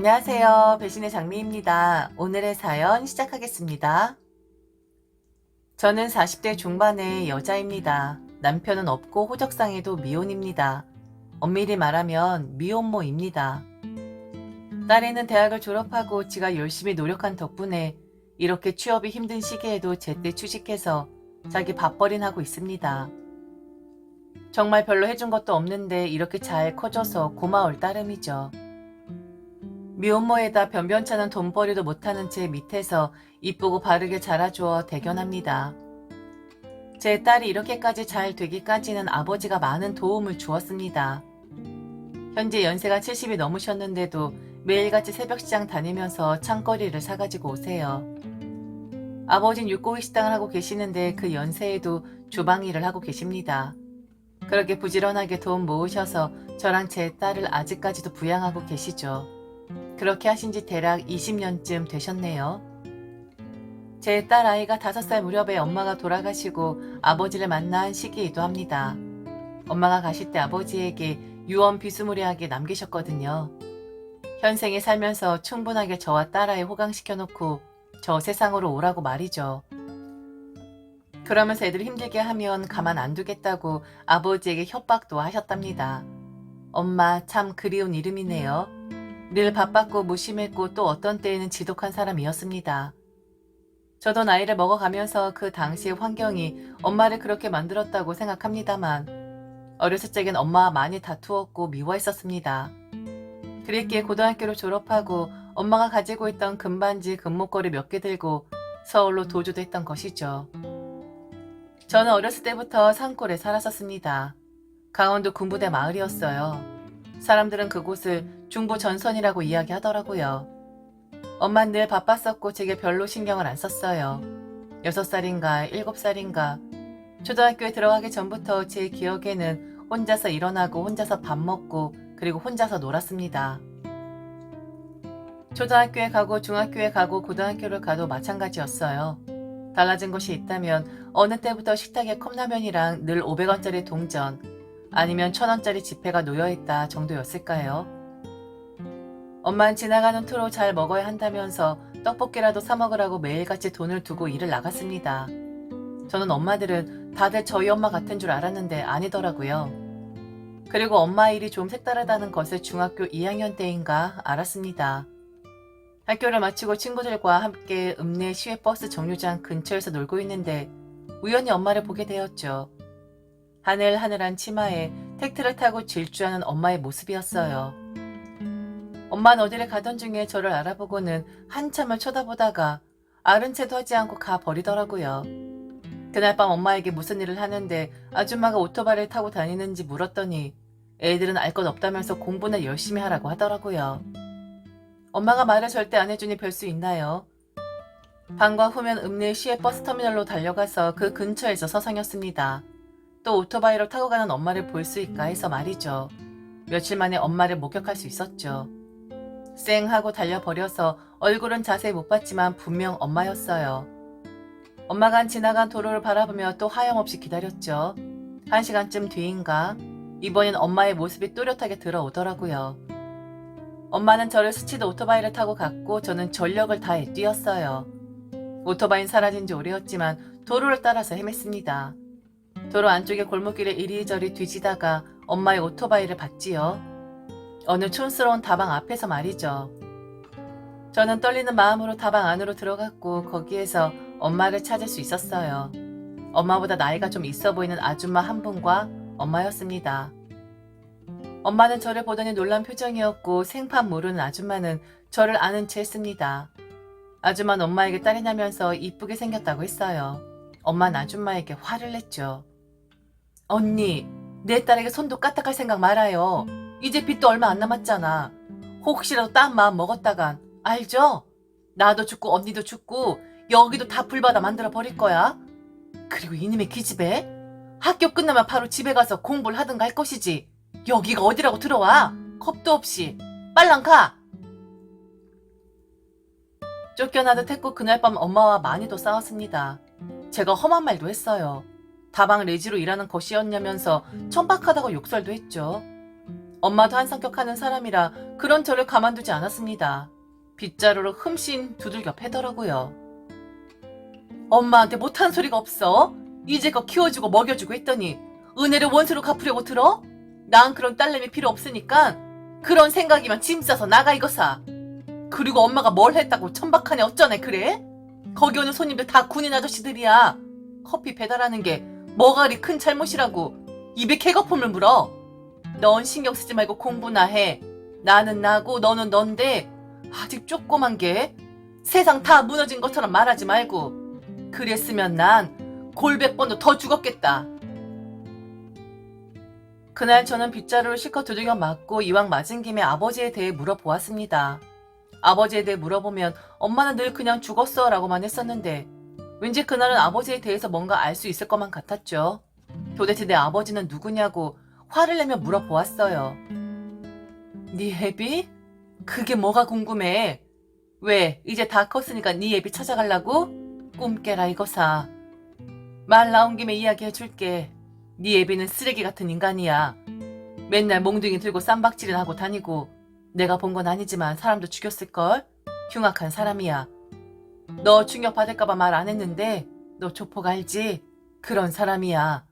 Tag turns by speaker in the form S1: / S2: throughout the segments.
S1: 안녕하세요. 배신의 장미입니다. 오늘의 사연 시작하겠습니다. 저는 40대 중반의 여자입니다. 남편은 없고 호적상에도 미혼입니다. 엄밀히 말하면 미혼모입니다. 딸애는 대학을 졸업하고 지가 열심히 노력한 덕분에 이렇게 취업이 힘든 시기에도 제때 취직해서 자기 밥벌이는 하고 있습니다. 정말 별로 해준 것도 없는데 이렇게 잘 커져서 고마울 따름이죠. 미혼모에다 변변찮은 돈벌이도 못하는 제 밑에서 이쁘고 바르게 자라주어 대견합니다. 제 딸이 이렇게까지 잘 되기까지는 아버지가 많은 도움을 주었습니다. 현재 연세가 70이 넘으셨는데도 매일같이 새벽시장 다니면서 창거리를 사가지고 오세요. 아버진 육고기 식당을 하고 계시는데 그 연세에도 주방 일을 하고 계십니다. 그렇게 부지런하게 돈 모으셔서 저랑 제 딸을 아직까지도 부양하고 계시죠. 그렇게 하신 지 대략 20년쯤 되셨네요. 제 딸 아이가 5살 무렵에 엄마가 돌아가시고 아버지를 만난 시기이기도 합니다. 엄마가 가실 때 아버지에게 유언 비스무리하게 남기셨거든요. 현생에 살면서 충분하게 저와 딸 아이 호강시켜놓고 저 세상으로 오라고 말이죠. 그러면서 애들 힘들게 하면 가만 안 두겠다고 아버지에게 협박도 하셨답니다. 엄마 참 그리운 이름이네요. 늘 바빴고 무심했고 또 어떤 때에는 지독한 사람이었습니다. 저도 나이를 먹어가면서 그 당시의 환경이 엄마를 그렇게 만들었다고 생각합니다만 어렸을 적엔 엄마와 많이 다투었고 미워했었습니다. 그랬기에 고등학교를 졸업하고 엄마가 가지고 있던 금반지 금목걸이 몇 개 들고 서울로 도주도 했던 것이죠. 저는 어렸을 때부터 산골에 살았었습니다. 강원도 군부대 마을이었어요. 사람들은 그곳을 중부 전선이라고 이야기하더라고요. 엄마는 늘 바빴었고 제게 별로 신경을 안 썼어요. 6살인가 7살인가 초등학교에 들어가기 전부터 제 기억에는 혼자서 일어나고 혼자서 밥 먹고 그리고 혼자서 놀았습니다. 초등학교에 가고 중학교에 가고 고등학교를 가도 마찬가지였어요. 달라진 것이 있다면 어느 때부터 식탁에 컵라면이랑 늘 500원짜리 동전 아니면 1000원짜리 지폐가 놓여있다 정도였을까요? 엄마는 지나가는 투로 잘 먹어야 한다면서 떡볶이라도 사 먹으라고 매일같이 돈을 두고 일을 나갔습니다. 저는 엄마들은 다들 저희 엄마 같은 줄 알았는데 아니더라고요. 그리고 엄마 일이 좀 색다르다는 것을 중학교 2학년 때인가 알았습니다. 학교를 마치고 친구들과 함께 읍내 시외버스 정류장 근처에서 놀고 있는데 우연히 엄마를 보게 되었죠. 하늘하늘한 치마에 택트를 타고 질주하는 엄마의 모습이었어요. 엄마는 어디를 가던 중에 저를 알아보고는 한참을 쳐다보다가 아른 채도 하지 않고 가버리더라고요. 그날 밤 엄마에게 무슨 일을 하는데 아줌마가 오토바이를 타고 다니는지 물었더니 애들은 알 것 없다면서 공부나 열심히 하라고 하더라고요. 엄마가 말을 절대 안 해주니 별 수 있나요? 방과 후면 읍내 시외 버스터미널로 달려가서 그 근처에서 서성였습니다. 또 오토바이로 타고 가는 엄마를 볼 수 있까 해서 말이죠. 며칠 만에 엄마를 목격할 수 있었죠. 쌩 하고 달려버려서 얼굴은 자세히 못 봤지만 분명 엄마였어요. 엄마가 지나간 도로를 바라보며 또 하염없이 기다렸죠. 1시간쯤 뒤인가 이번엔 엄마의 모습이 또렷하게 들어오더라고요. 엄마는 저를 스치듯 오토바이를 타고 갔고 저는 전력을 다해 뛰었어요. 오토바이는 사라진 지 오래였지만 도로를 따라서 헤맸습니다. 도로 안쪽의 골목길에 이리저리 뒤지다가 엄마의 오토바이를 봤지요. 어느 촌스러운 다방 앞에서 말이죠. 저는 떨리는 마음으로 다방 안으로 들어갔고 거기에서 엄마를 찾을 수 있었어요. 엄마보다 나이가 좀 있어 보이는 아줌마 한 분과 엄마였습니다. 엄마는 저를 보더니 놀란 표정이었고 생판 모르는 아줌마는 저를 아는 채 했습니다. 아줌마는 엄마에게 딸이 나면서 이쁘게 생겼다고 했어요. 엄마는 아줌마에게 화를 냈죠. 언니, 내 딸에게 손도 까딱할 생각 말아요. 이제 빚도 얼마 안 남았잖아. 혹시라도 딴 마음 먹었다간 알죠? 나도 죽고 언니도 죽고 여기도 다 불바다 만들어 버릴 거야. 그리고 이놈의 기집애 학교 끝나면 바로 집에 가서 공부를 하든가 할 것이지. 여기가 어디라고 들어와? 겁도 없이. 빨랑 가! 쫓겨나듯 했고 그날 밤 엄마와 많이도 싸웠습니다. 제가 험한 말도 했어요. 다방 레지로 일하는 것이었냐면서 천박하다고 욕설도 했죠. 엄마도 한 성격하는 사람이라 그런 저를 가만두지 않았습니다. 빗자루로 흠씬 두들겨 패더라고요. 엄마한테 못한 소리가 없어? 이제껏 키워주고 먹여주고 했더니 은혜를 원수로 갚으려고 들어? 난 그런 딸내미 필요 없으니까 그런 생각이면 짐 싸서 나가 이거사. 그리고 엄마가 뭘 했다고 천박하네 어쩌네 그래? 거기 오는 손님들 다 군인 아저씨들이야. 커피 배달하는 게 뭐가 그리 큰 잘못이라고 입에 개거품을 물어. 넌 신경 쓰지 말고 공부나 해. 나는 나고 너는 넌데 아직 조그만 게 세상 다 무너진 것처럼 말하지 말고. 그랬으면 난 골백 번도 더 죽었겠다. 그날 저는 빗자루를 실컷 두들겨 맞고 이왕 맞은 김에 아버지에 대해 물어보았습니다. 아버지에 대해 물어보면 엄마는 늘 그냥 죽었어 라고만 했었는데 왠지 그날은 아버지에 대해서 뭔가 알 수 있을 것만 같았죠. 도대체 내 아버지는 누구냐고 화를 내며 물어보았어요. 네 애비? 그게 뭐가 궁금해? 왜 이제 다 컸으니까 네 애비 찾아가려고? 꿈 깨라 이거사. 말 나온 김에 이야기해줄게. 네 애비는 쓰레기 같은 인간이야. 맨날 몽둥이 들고 쌈박질이나 하고 다니고 내가 본 건 아니지만 사람도 죽였을걸? 흉악한 사람이야. 너 충격받을까봐 말 안 했는데 너 조폭 알지? 그런 사람이야.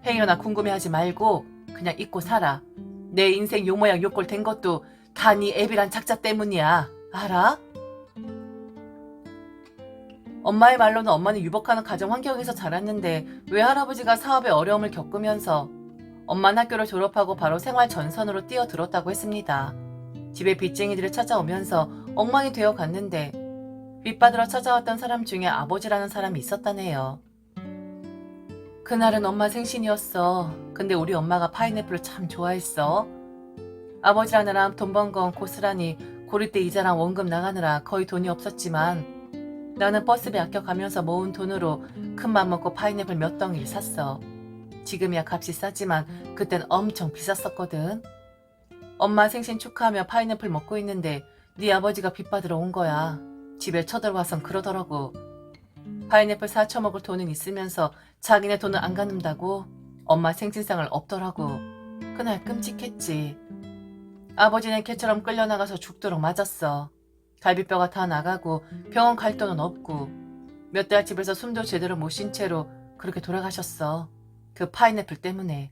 S1: 행여나 궁금해하지 말고 그냥 잊고 살아. 내 인생 요 모양 요 꼴 된 것도 다 네 애비란 작자 때문이야. 알아? 엄마의 말로는 엄마는 유복하는 가정 환경에서 자랐는데 왜 할아버지가 사업에 어려움을 겪으면서 엄마는 학교를 졸업하고 바로 생활 전선으로 뛰어들었다고 했습니다. 집에 빚쟁이들이 찾아오면서 엉망이 되어 갔는데 빚받으러 찾아왔던 사람 중에 아버지라는 사람이 있었다네요. 그날은 엄마 생신이었어. 근데 우리 엄마가 파인애플을 참 좋아했어. 아버지라느라 돈 번 건 고스란히 고릴 때 이자랑 원금 나가느라 거의 돈이 없었지만 나는 버스비 아껴가면서 모은 돈으로 큰맘 먹고 파인애플 몇 덩이를 샀어. 지금이야 값이 싸지만 그땐 엄청 비쌌었거든. 엄마 생신 축하하며 파인애플 먹고 있는데 네 아버지가 빚받으러 온 거야. 집에 쳐들어와선 그러더라고. 파인애플 사쳐 먹을 돈은 있으면서 자기네 돈을 안 갚는다고 엄마 생신상을 없더라고. 그날 끔찍했지. 아버지는 개처럼 끌려나가서 죽도록 맞았어. 갈비뼈가 다 나가고 병원 갈 돈은 없고 몇 달 집에서 숨도 제대로 못 쉰 채로 그렇게 돌아가셨어. 그 파인애플 때문에.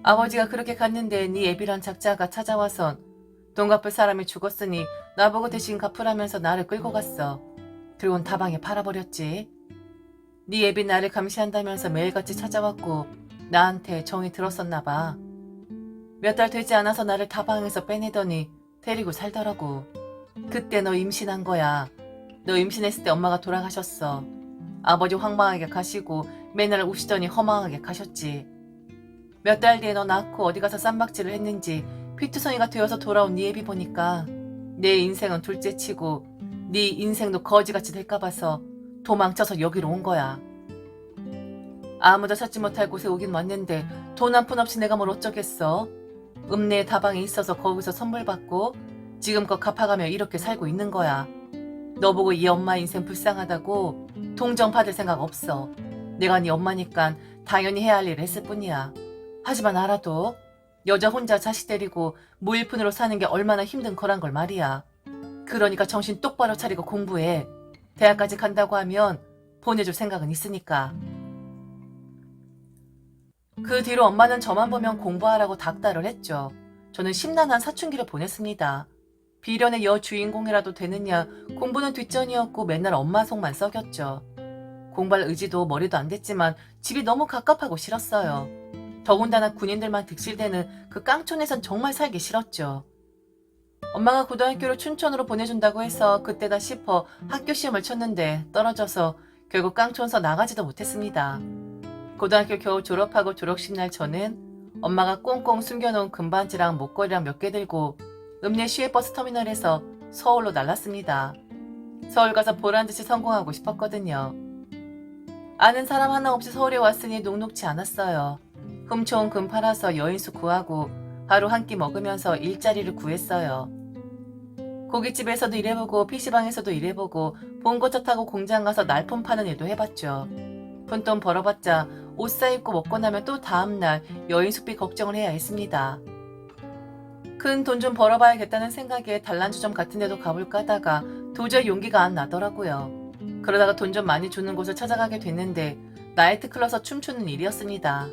S1: 아버지가 그렇게 갔는데 네 애비란 작자가 찾아와선 돈 갚을 사람이 죽었으니 나보고 대신 갚으라면서 나를 끌고 갔어. 그리고는 다방에 팔아버렸지. 네 애비 나를 감시한다면서 매일같이 찾아왔고 나한테 정이 들었었나 봐. 몇 달 되지 않아서 나를 다방에서 빼내더니 데리고 살더라고. 그때 너 임신한 거야. 너 임신했을 때 엄마가 돌아가셨어. 아버지 황망하게 가시고 맨날 우시더니 허망하게 가셨지. 몇 달 뒤에 너 낳고 어디 가서 쌈박질을 했는지 피투성이가 되어서 돌아온 네 애비 보니까 내 인생은 둘째치고 네 인생도 거지같이 될까 봐서 도망쳐서 여기로 온 거야. 아무도 찾지 못할 곳에 오긴 왔는데 돈 한 푼 없이 내가 뭘 어쩌겠어. 읍내에 다방에 있어서 거기서 선물 받고 지금껏 갚아가며 이렇게 살고 있는 거야. 너보고 이 엄마 인생 불쌍하다고 동정 받을 생각 없어. 내가 네 엄마니까 당연히 해야 할 일을 했을 뿐이야. 하지만 알아도 여자 혼자 자식 데리고 무일푼으로 사는 게 얼마나 힘든 거란 걸 말이야. 그러니까 정신 똑바로 차리고 공부해. 대학까지 간다고 하면 보내줄 생각은 있으니까. 그 뒤로 엄마는 저만 보면 공부하라고 닥달을 했죠. 저는 심란한 사춘기를 보냈습니다. 비련의 여주인공이라도 되느냐 공부는 뒷전이었고 맨날 엄마 속만 썩였죠. 공부할 의지도 머리도 안 됐지만 집이 너무 갑갑하고 싫었어요. 더군다나 군인들만 득실대는 그 깡촌에선 정말 살기 싫었죠. 엄마가 고등학교를 춘천으로 보내준다고 해서 그때다 싶어 학교 시험을 쳤는데 떨어져서 결국 깡촌서 나가지도 못했습니다. 고등학교 겨우 졸업하고 졸업식 날 저는 엄마가 꽁꽁 숨겨놓은 금반지랑 목걸이랑 몇 개 들고 읍내 시외버스 터미널에서 서울로 날랐습니다. 서울 가서 보란듯이 성공하고 싶었거든요. 아는 사람 하나 없이 서울에 왔으니 녹록지 않았어요. 훔쳐온 금 팔아서 여인수 구하고 하루 한 끼 먹으면서 일자리를 구했어요. 고깃집에서도 일해보고 PC방에서도 일해보고 봉고차 타고 공장 가서 날품 파는 일도 해봤죠. 푼돈 벌어봤자 옷 사입고 먹고 나면 또 다음날 여인 숙비 걱정을 해야 했습니다. 큰 돈 좀 벌어봐야겠다는 생각에 단란주점 같은 데도 가볼까 하다가 도저히 용기가 안 나더라고요. 그러다가 돈 좀 많이 주는 곳을 찾아가게 됐는데 나이트클럽에서 춤추는 일이었습니다.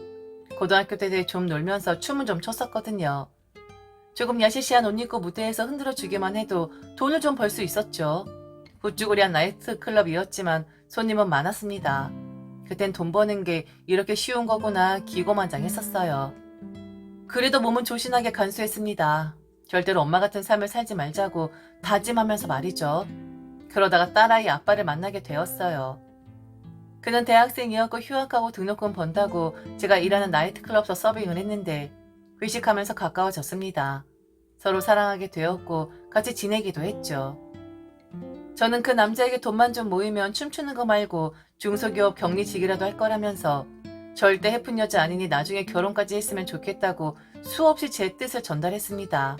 S1: 고등학교 때 좀 놀면서 춤은 좀 췄었거든요. 조금 야시시한 옷 입고 무대에서 흔들어 주기만 해도 돈을 좀 벌 수 있었죠. 후쭈그리한 나이트클럽이었지만 손님은 많았습니다. 그땐 돈 버는 게 이렇게 쉬운 거구나 기고만장했었어요. 그래도 몸은 조신하게 간수했습니다. 절대로 엄마 같은 삶을 살지 말자고 다짐하면서 말이죠. 그러다가 딸아이 아빠를 만나게 되었어요. 그는 대학생이었고 휴학하고 등록금 번다고 제가 일하는 나이트클럽에서 서빙을 했는데 회식하면서 가까워졌습니다. 서로 사랑하게 되었고 같이 지내기도 했죠. 저는 그 남자에게 돈만 좀 모이면 춤추는 거 말고 중소기업 격리직이라도 할 거라면서 절대 해픈 여자 아니니 나중에 결혼까지 했으면 좋겠다고 수없이 제 뜻을 전달했습니다.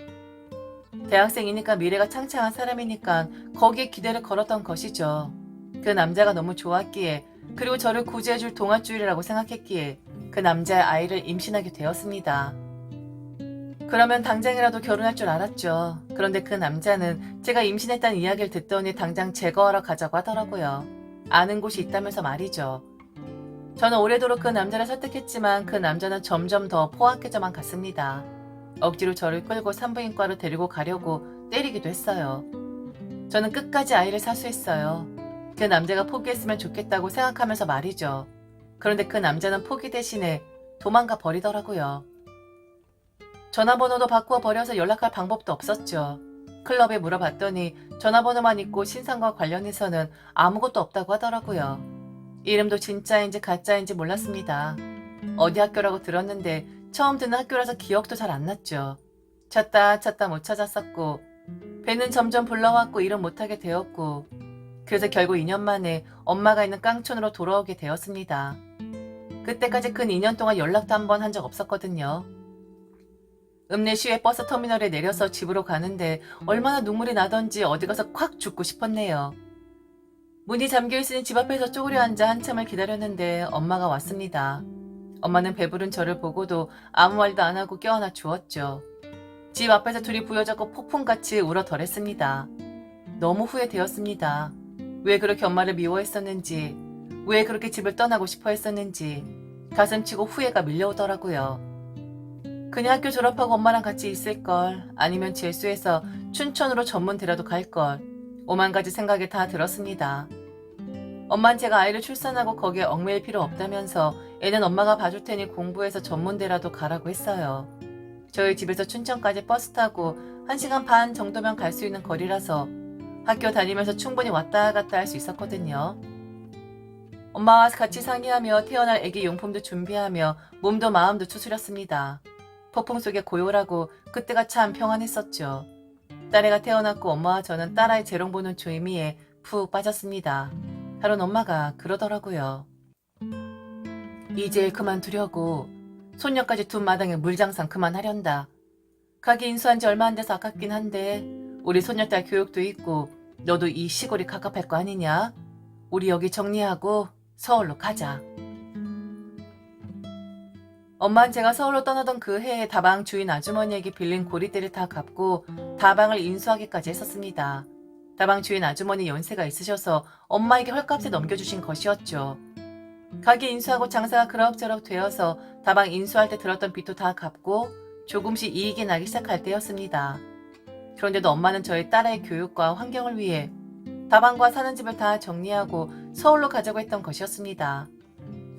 S1: 대학생이니까 미래가 창창한 사람이니까 거기에 기대를 걸었던 것이죠. 그 남자가 너무 좋았기에 그리고 저를 구제해줄 동아줄이라고 생각했기에 그 남자의 아이를 임신하게 되었습니다. 그러면 당장이라도 결혼할 줄 알았죠. 그런데 그 남자는 제가 임신했다는 이야기를 듣더니 당장 제거하러 가자고 하더라고요. 아는 곳이 있다면서 말이죠. 저는 오래도록 그 남자를 설득했지만 그 남자는 점점 더 포악해져만 갔습니다. 억지로 저를 끌고 산부인과로 데리고 가려고 때리기도 했어요. 저는 끝까지 아이를 사수했어요. 그 남자가 포기했으면 좋겠다고 생각하면서 말이죠. 그런데 그 남자는 포기 대신에 도망가 버리더라고요. 전화번호도 바꾸어 버려서 연락할 방법도 없었죠. 클럽에 물어봤더니 전화번호만 있고 신상과 관련해서는 아무것도 없다고 하더라고요. 이름도 진짜인지 가짜인지 몰랐습니다. 어디 학교라고 들었는데 처음 듣는 학교라서 기억도 잘 안 났죠. 찾다 못 찾았었고 배는 점점 불러왔고 일은 못하게 되었고 그래서 결국 2년 만에 엄마가 있는 깡촌으로 돌아오게 되었습니다. 그때까지 근 2년 동안 연락도 한 번 한 적 없었거든요. 읍내시외 버스 터미널에 내려서 집으로 가는데 얼마나 눈물이 나던지 어디 가서 콱 죽고 싶었네요. 문이 잠겨있으니 집 앞에서 쪼그려 앉아 한참을 기다렸는데 엄마가 왔습니다. 엄마는 배부른 저를 보고도 아무 말도 안 하고 껴안아 주었죠. 집 앞에서 둘이 부여잡고 폭풍같이 울어덜했습니다. 너무 후회되었습니다. 왜 그렇게 엄마를 미워했었는지, 왜 그렇게 집을 떠나고 싶어 했었는지 가슴치고 후회가 밀려오더라고요. 그냥 학교 졸업하고 엄마랑 같이 있을걸, 아니면 재수해서 춘천으로 전문대라도 갈걸, 오만 가지 생각이 다 들었습니다. 엄만 제가 아이를 출산하고 거기에 얽매일 필요 없다면서 애는 엄마가 봐줄 테니 공부해서 전문대라도 가라고 했어요. 저희 집에서 춘천까지 버스 타고 1시간 반 정도면 갈 수 있는 거리라서 학교 다니면서 충분히 왔다 갔다 할 수 있었거든요. 엄마와 같이 상의하며 태어날 아기 용품도 준비하며 몸도 마음도 추스렸습니다. 폭풍 속에 고요라고 그때가 참 평안했었죠. 딸애가 태어났고 엄마와 저는 딸아이 재롱 보는 조이미에 푹 빠졌습니다. 다른 엄마가 그러더라고요. 이제 그만두려고. 손녀까지 둔 마당에 물장산 그만하련다. 가게 인수한 지 얼마 안 돼서 아깝긴 한데 우리 손녀딸 교육도 있고 너도 이 시골이 갑갑할 거 아니냐? 우리 여기 정리하고 서울로 가자. 엄마는 제가 서울로 떠나던 그 해에 다방 주인 아주머니에게 빌린 고리대를 다 갚고 다방을 인수하기까지 했었습니다. 다방 주인 아주머니 연세가 있으셔서 엄마에게 헐값에 넘겨주신 것이었죠. 가게 인수하고 장사가 그럭저럭 되어서 다방 인수할 때 들었던 빚도 다 갚고 조금씩 이익이 나기 시작할 때였습니다. 그런데도 엄마는 저희 딸의 교육과 환경을 위해 다방과 사는 집을 다 정리하고 서울로 가자고 했던 것이었습니다.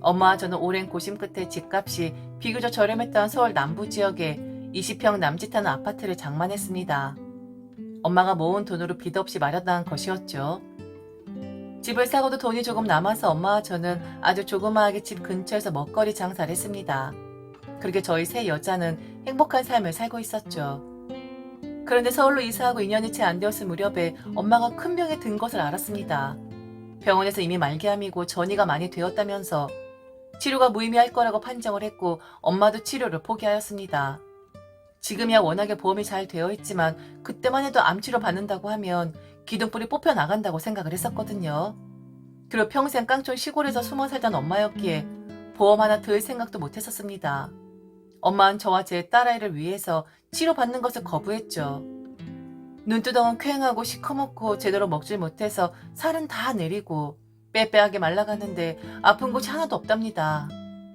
S1: 엄마와 저는 오랜 고심 끝에 집값이 비교적 저렴했던 서울 남부 지역에 20평 남짓하는 아파트를 장만했습니다. 엄마가 모은 돈으로 빚 없이 마련한 것이었죠. 집을 사고도 돈이 조금 남아서 엄마와 저는 아주 조그마하게 집 근처에서 먹거리 장사를 했습니다. 그렇게 저희 세 여자는 행복한 삶을 살고 있었죠. 그런데 서울로 이사하고 2년이 채 안 되었을 무렵에 엄마가 큰 병에 든 것을 알았습니다. 병원에서 이미 말기암이고 전이가 많이 되었다면서 치료가 무의미할 거라고 판정을 했고 엄마도 치료를 포기하였습니다. 지금이야 워낙에 보험이 잘 되어 있지만 그때만 해도 암치료 받는다고 하면 기둥뿔이 뽑혀 나간다고 생각을 했었거든요. 그리고 평생 깡촌 시골에서 숨어 살던 엄마였기에 보험 하나 들 생각도 못 했었습니다. 엄마는 저와 제 딸아이를 위해서 치료받는 것을 거부했죠. 눈두덩은 퀭하고 시커멓고 제대로 먹질 못해서 살은 다 내리고 빼빼하게 말라가는데 아픈 곳이 하나도 없답니다.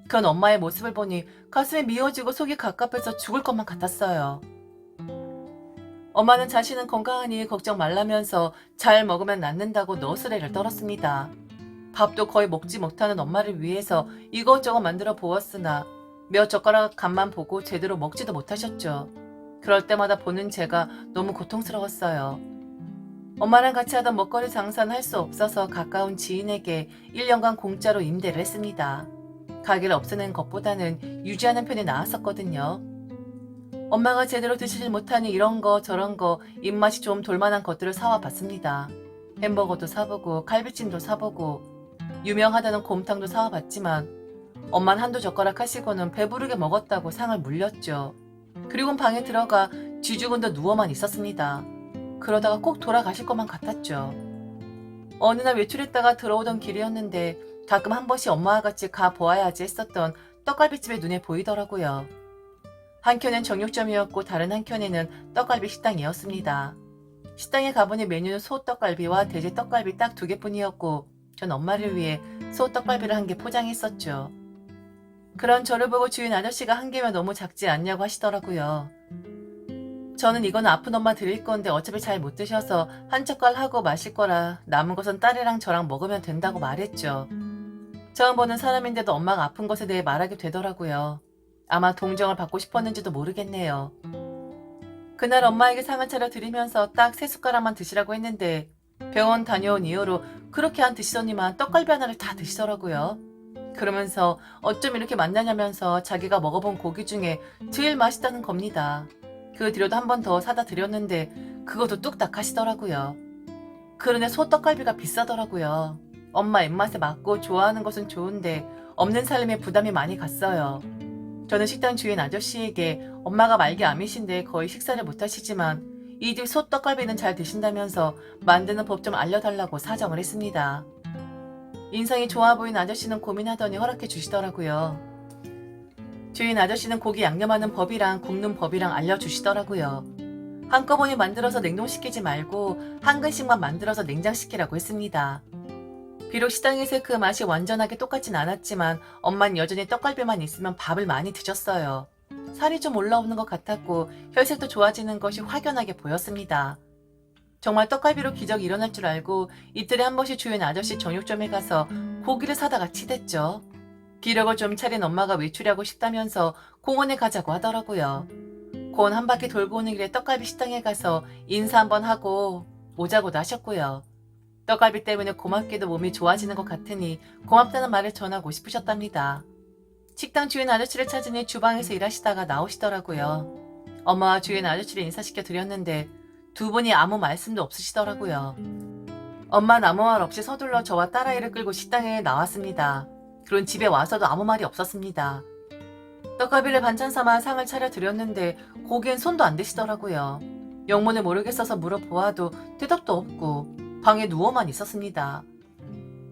S1: 그런 엄마의 모습을 보니 가슴이 미어지고 속이 갑갑해서 죽을 것만 같았어요. 엄마는 자신은 건강하니 걱정 말라면서 잘 먹으면 낫는다고 너스레를 떨었습니다. 밥도 거의 먹지 못하는 엄마를 위해서 이것저것 만들어 보았으나 몇 젓가락 간만 보고 제대로 먹지도 못하셨죠. 그럴 때마다 보는 제가 너무 고통스러웠어요. 엄마랑 같이 하던 먹거리 장사는 할 수 없어서 가까운 지인에게 1년간 공짜로 임대를 했습니다. 가게를 없애는 것보다는 유지하는 편이 나았었거든요. 엄마가 제대로 드시질 못하니 이런 거 저런 거 입맛이 좀 돌만한 것들을 사와 봤습니다. 햄버거도 사보고 갈비찜도 사보고 유명하다는 곰탕도 사와 봤지만 엄마는 한두 젓가락 하시고는 배부르게 먹었다고 상을 물렸죠. 그리고는 방에 들어가 쥐죽은 듯 누워만 있었습니다. 그러다가 꼭 돌아가실 것만 같았죠. 어느 날 외출했다가 들어오던 길이었는데 가끔 한 번씩 엄마와 같이 가보아야지 했었던 떡갈비집이 눈에 보이더라고요. 한켠엔 정육점이었고 다른 한켠에는 떡갈비 식당이었습니다. 식당에 가보니 메뉴는 소떡갈비와 돼지 떡갈비 딱 2개뿐이었고 전 엄마를 위해 소떡갈비를 1개 포장했었죠. 그런 저를 보고 주인 아저씨가 1개면 너무 작지 않냐고 하시더라고요. 저는 이건 아픈 엄마 드릴 건데 어차피 잘 못 드셔서 한 젓갈 하고 마실 거라 남은 것은 딸이랑 저랑 먹으면 된다고 말했죠. 처음 보는 사람인데도 엄마가 아픈 것에 대해 말하게 되더라고요. 아마 동정을 받고 싶었는지도 모르겠네요. 그날 엄마에게 상을 차려 드리면서 딱 3숟가락만 드시라고 했는데 병원 다녀온 이후로 그렇게 안 드시더니만 떡갈비 하나를 다 드시더라고요. 그러면서 어쩜 이렇게 맛나냐면서 자기가 먹어본 고기 중에 제일 맛있다는 겁니다. 그 뒤로도 한 번 더 사다 드렸는데 그것도 뚝딱 하시더라고요. 그런데 소떡갈비가 비싸더라고요. 엄마 입맛에 맞고 좋아하는 것은 좋은데 없는 삶에 부담이 많이 갔어요. 저는 식당 주인 아저씨에게 엄마가 말기 암이신데 거의 식사를 못하시지만 이 집 소떡갈비는 잘 드신다면서 만드는 법 좀 알려달라고 사정을 했습니다. 인상이 좋아 보인 아저씨는 고민하더니 허락해 주시더라고요. 주인 아저씨는 고기 양념하는 법이랑 굽는 법이랑 알려주시더라고요. 한꺼번에 만들어서 냉동시키지 말고 한 근씩만 만들어서 냉장시키라고 했습니다. 비록 식당에서 그 맛이 완전하게 똑같진 않았지만 엄마는 여전히 떡갈비만 있으면 밥을 많이 드셨어요. 살이 좀 올라오는 것 같았고 혈색도 좋아지는 것이 확연하게 보였습니다. 정말 떡갈비로 기적이 일어날 줄 알고 이틀에 한 번씩 주인 아저씨 정육점에 가서 고기를 사다가 치댔죠. 기력을 좀 차린 엄마가 외출하고 싶다면서 공원에 가자고 하더라고요. 공원 한 바퀴 돌고 오는 길에 떡갈비 식당에 가서 인사 한번 하고 오자고도 하셨고요. 떡갈비 때문에 고맙게도 몸이 좋아지는 것 같으니 고맙다는 말을 전하고 싶으셨답니다. 식당 주인 아저씨를 찾으니 주방에서 일하시다가 나오시더라고요. 엄마와 주인 아저씨를 인사시켜 드렸는데 두 분이 아무 말씀도 없으시더라고요. 엄마는 아무 말 없이 서둘러 저와 딸아이를 끌고 식당에 나왔습니다. 그런 집에 와서도 아무 말이 없었습니다. 떡갈비를 반찬 삼아 상을 차려드렸는데 고기엔 손도 안 대시더라고요. 영문을 모르겠어서 물어보아도 대답도 없고 방에 누워만 있었습니다.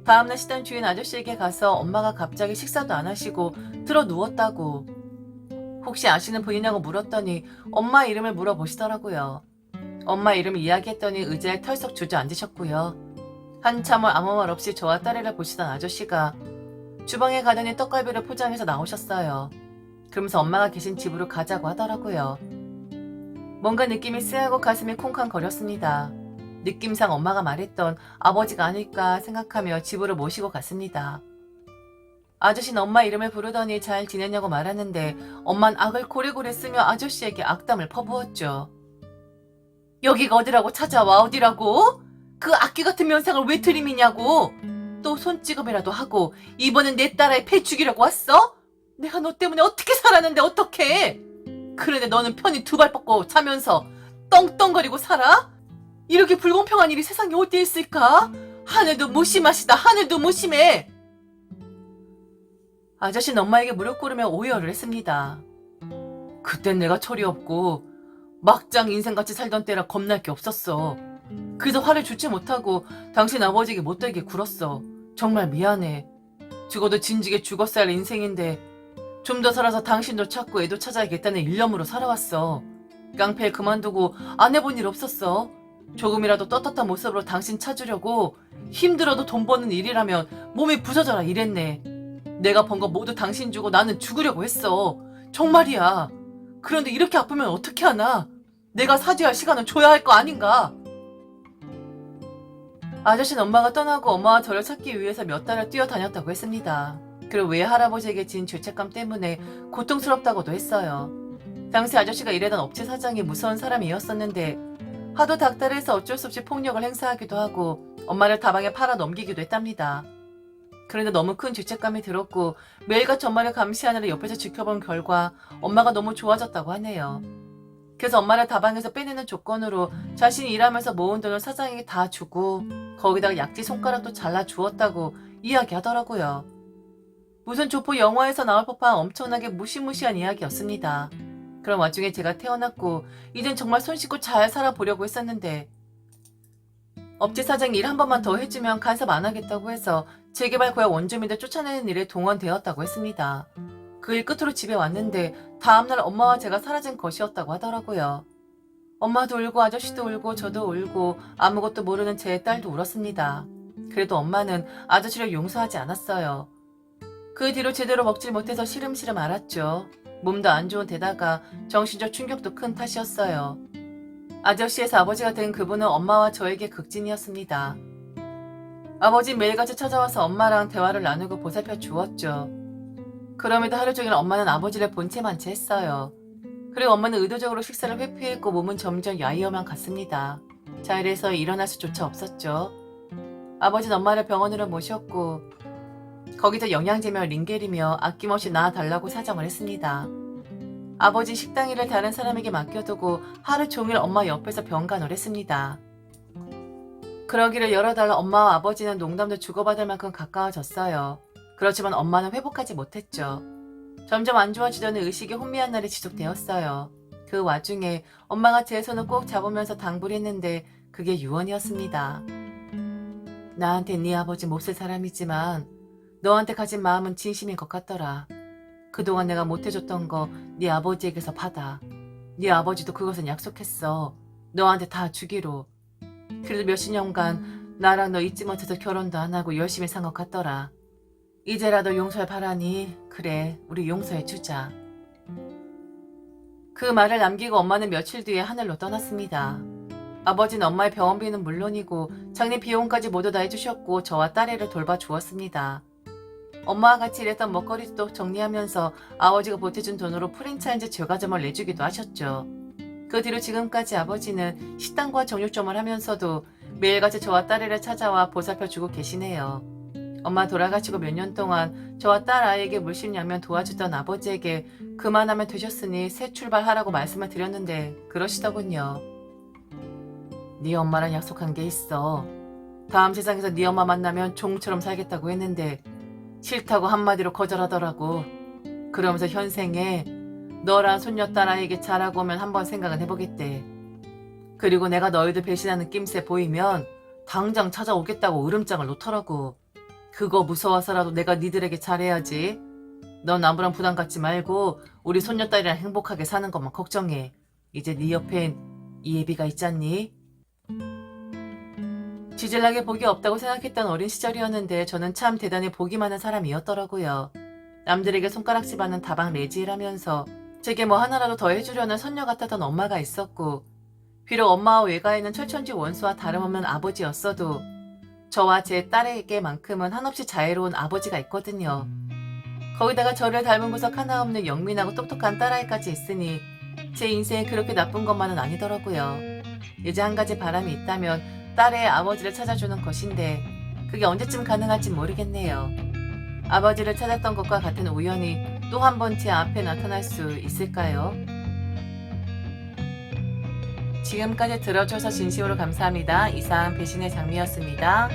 S1: 다음날 식당 주인 아저씨에게 가서 엄마가 갑자기 식사도 안 하시고 들어 누웠다고 혹시 아시는 분이냐고 물었더니 엄마 이름을 물어보시더라고요. 엄마 이름을 이야기했더니 의자에 털썩 주저앉으셨고요. 한참을 아무 말 없이 저와 딸애를 보시던 아저씨가 주방에 가더니 떡갈비를 포장해서 나오셨어요. 그러면서 엄마가 계신 집으로 가자고 하더라고요. 뭔가 느낌이 쎄하고 가슴이 콩쾅거렸습니다. 느낌상 엄마가 말했던 아버지가 아닐까 생각하며 집으로 모시고 갔습니다. 아저씨는 엄마 이름을 부르더니 잘 지냈냐고 말하는데 엄마는 악을 고래고래 쓰며 아저씨에게 악담을 퍼부었죠. 여기가 어디라고 찾아와 어디라고? 그 악귀 같은 면상을 왜 들이미냐고? 또 손찌검이라도 하고 이번엔 내 딸아이 배 죽이려고 왔어? 내가 너 때문에 어떻게 살았는데 어떡해? 그런데 너는 편히 2발 뻗고 자면서 떵떵거리고 살아? 이렇게 불공평한 일이 세상에 어디에 있을까? 하늘도 무심하시다 하늘도 무심해. 아저씨는 엄마에게 무릎 꿇으며 오열을 했습니다. 그땐 내가 철이 없고 막장 인생같이 살던 때라 겁날 게 없었어. 그래서 화를 주지 못하고 당신 아버지에게 못되게 굴었어. 정말 미안해. 죽어도 진지게 죽었어야 할 인생인데 좀 더 살아서 당신도 찾고 애도 찾아야겠다는 일념으로 살아왔어. 깡패 그만두고 안 해본 일 없었어. 조금이라도 떳떳한 모습으로 당신 찾으려고 힘들어도 돈 버는 일이라면 몸이 부서져라 이랬네. 내가 번 거 모두 당신 주고 나는 죽으려고 했어. 정말이야. 그런데 이렇게 아프면 어떻게 하나? 내가 사죄할 시간은 줘야 할 거 아닌가? 아저씨는 엄마가 떠나고 엄마와 저를 찾기 위해서 몇 달을 뛰어다녔다고 했습니다. 그리고 외할아버지에게 진 죄책감 때문에 고통스럽다고도 했어요. 당시 아저씨가 일하던 업체 사장이 무서운 사람이었었는데 하도 닥달해서 어쩔 수 없이 폭력을 행사하기도 하고 엄마를 다방에 팔아 넘기기도 했답니다. 그런데 너무 큰 죄책감이 들었고 매일같이 엄마를 감시하느라 옆에서 지켜본 결과 엄마가 너무 좋아졌다고 하네요. 그래서 엄마를 다방에서 빼내는 조건으로 자신이 일하면서 모은 돈을 사장에게 다 주고 거기다가 약지 손가락도 잘라 주었다고 이야기하더라고요. 무슨 조폭 영화에서 나올 법한 엄청나게 무시무시한 이야기였습니다. 그런 와중에 제가 태어났고 이젠 정말 손 씻고 잘 살아보려고 했었는데 업체 사장이 일 한 번만 더 해주면 간섭 안 하겠다고 해서 재개발 구역 원주민들 쫓아내는 일에 동원되었다고 했습니다. 그 일 끝으로 집에 왔는데 다음날 엄마와 제가 사라진 것이었다고 하더라고요. 엄마도 울고 아저씨도 울고 저도 울고 아무것도 모르는 제 딸도 울었습니다. 그래도 엄마는 아저씨를 용서하지 않았어요. 그 뒤로 제대로 먹질 못해서 시름시름 앓았죠. 몸도 안 좋은 데다가 정신적 충격도 큰 탓이었어요. 아저씨에서 아버지가 된 그분은 엄마와 저에게 극진이었습니다. 아버지 매일같이 찾아와서 엄마랑 대화를 나누고 보살펴 주었죠. 그럼에도 하루 종일 엄마는 아버지를 본체만 채 했어요. 그리고 엄마는 의도적으로 식사를 회피했고 몸은 점점 야위어만 갔습니다. 자일에서 일어날 수조차 없었죠. 아버지는 엄마를 병원으로 모셨고 거기서 영양제며 링겔이며 아낌없이 낳아달라고 사정을 했습니다. 아버지 식당 일을 다른 사람에게 맡겨두고 하루 종일 엄마 옆에서 병간호를 했습니다. 그러기를 여러 달 엄마와 아버지는 농담도 주고받을 만큼 가까워졌어요. 그렇지만 엄마는 회복하지 못했죠. 점점 안 좋아지려는 의식이 혼미한 날이 지속되었어요. 그 와중에 엄마가 제 손을 꼭 잡으면서 당부를 했는데 그게 유언이었습니다. 나한테 네 아버지 몹쓸 사람이지만 너한테 가진 마음은 진심인 것 같더라. 그동안 내가 못해줬던 거 네 아버지에게서 받아. 네 아버지도 그것은 약속했어. 너한테 다 주기로. 그래도 몇십 년간 나랑 너 잊지 못해서 결혼도 안 하고 열심히 산 것 같더라. 이제라도 용서해 바라니 그래 우리 용서해 주자. 그 말을 남기고 엄마는 며칠 뒤에 하늘로 떠났습니다. 아버지는 엄마의 병원비는 물론이고 장례 비용까지 모두 다 해주셨고 저와 딸애를 돌봐주었습니다. 엄마와 같이 일했던 먹거리도 정리하면서 아버지가 보태준 돈으로 프랜차이즈 제과점을 내주기도 하셨죠. 그 뒤로 지금까지 아버지는 식당과 정육점을 하면서도 매일같이 저와 딸애를 찾아와 보살펴주고 계시네요. 엄마 돌아가시고 몇 년 동안 저와 딸 아이에게 물심양면 도와주던 아버지에게 그만하면 되셨으니 새 출발하라고 말씀을 드렸는데 그러시더군요. 네 엄마랑 약속한 게 있어. 다음 세상에서 네 엄마 만나면 종처럼 살겠다고 했는데 싫다고 한마디로 거절하더라고. 그러면서 현생에 너랑 손녀딸 아이에게 잘하고 오면 한번 생각은 해보겠대. 그리고 내가 너희들 배신하는 낌새 보이면 당장 찾아오겠다고 으름장을 놓더라고. 그거 무서워서라도 내가 니들에게 잘해야지. 넌 아무런 부담 갖지 말고 우리 손녀딸이랑 행복하게 사는 것만 걱정해. 이제 네 옆엔 이예비가 있잖니? 지질나게 복이 없다고 생각했던 어린 시절이었는데 저는 참 대단히 복이 많은 사람이었더라고요. 남들에게 손가락질 받는 다방 레지라면서 제게 뭐 하나라도 더 해주려는 선녀 같았던 엄마가 있었고 비록 엄마와 외가에는 철천지 원수와 다름없는 아버지였어도 저와 제 딸에게만큼은 한없이 자애로운 아버지가 있거든요. 거기다가 저를 닮은 구석 하나 없는 영민하고 똑똑한 딸아이까지 있으니 제 인생이 그렇게 나쁜 것만은 아니더라고요. 이제 한 가지 바람이 있다면 딸의 아버지를 찾아주는 것인데 그게 언제쯤 가능할지 모르겠네요. 아버지를 찾았던 것과 같은 우연이 또 한 번 제 앞에 나타날 수 있을까요? 지금까지 들어줘서 진심으로 감사합니다. 이상 배신의 장미였습니다.